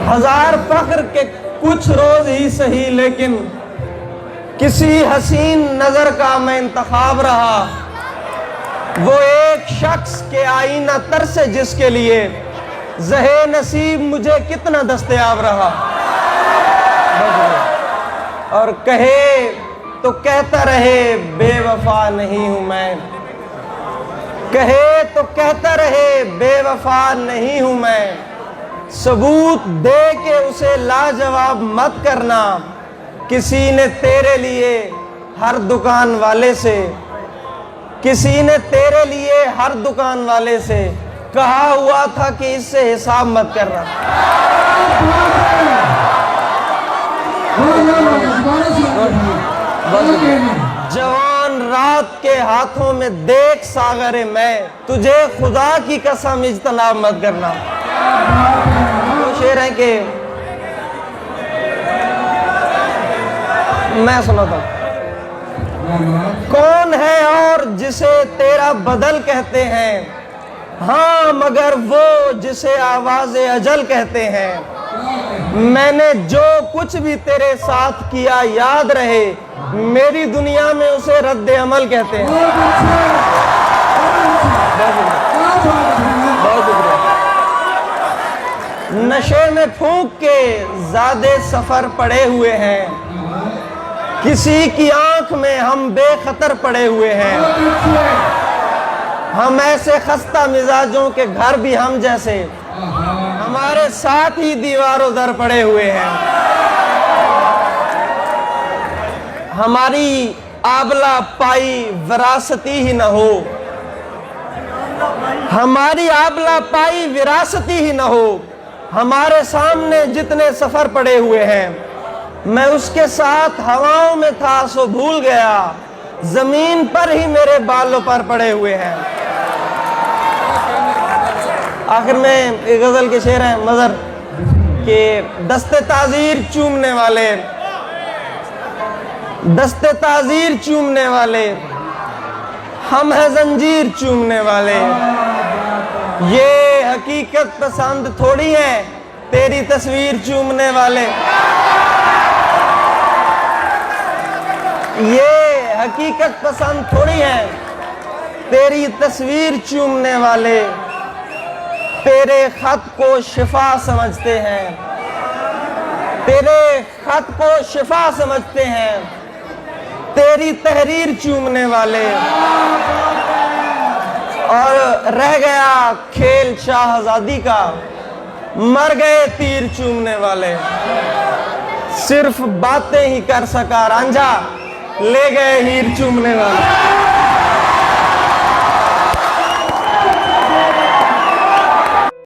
हजार फख्र के कुछ रोज ही सही, लेकिन किसी हसीन नजर का मैं इंतखाब रहा। वो एक शख्स के आईना तर से जिसके लिए ज़हे नसीब मुझे कितना दस्तयाब रहा। और कहे तो कहता रहे बेवफा नहीं हूं मैं, कहे तो कहता रहे बेवफा नहीं हूं मैं, सबूत दे के उसे लाजवाब मत करना। किसी ने तेरे लिए हर दुकान वाले से, किसी ने तेरे लिए हर दुकान वाले से कहा हुआ था कि इससे हिसाब मत करना। जवान रात के हाथों में देख सागरे मैं, तुझे खुदा की कसम इज्तनाब मत करना। तो शेर है कि मैं सुनाता हूं। कौन है और जिसे तेरा बदल कहते हैं, हाँ मगर वो जिसे आवाज़े अजल कहते हैं। मैंने जो कुछ भी तेरे साथ किया याद रहे, मेरी दुनिया में उसे रद्द अमल कहते हैं। बहुत शुक्रिया। नशे में फूंक के ज़्यादा सफर पड़े हुए हैं, किसी की आंख में हम बेखतर पड़े हुए हैं। हम ऐसे खस्ता मिजाजों के घर भी हम जैसे, हमारे साथ ही दीवारों दर पड़े हुए हैं। हमारी आबला पाई विरासती ही न हो, हमारी आबला पाई विरासती ही न हो। हमारे सामने जितने सफर पड़े हुए हैं, मैं उसके साथ हवाओं में था सो भूल गया, जमीन पर ही मेरे बालों पर पड़े हुए हैं। आखिर में एक गजल के शेर हैं मजर के, दस्ते ताजीर चूमने वाले, दस्ते ताजीर चूमने वाले, हम हैं जंजीर चूमने वाले। ये हकीकत पसंद थोड़ी है तेरी तस्वीर चूमने वाले, ये हकीकत पसंद थोड़ी है तेरी तस्वीर चूमने वाले। तेरे खत को शिफा समझते हैं, तेरे खत को शिफा समझते हैं, तेरी तहरीर चूमने वाले। और रह गया खेल शाहजादी का, मर गए तीर चूमने वाले। सिर्फ बातें ही कर सका रांझा, ले गए हीर चूमने वाले।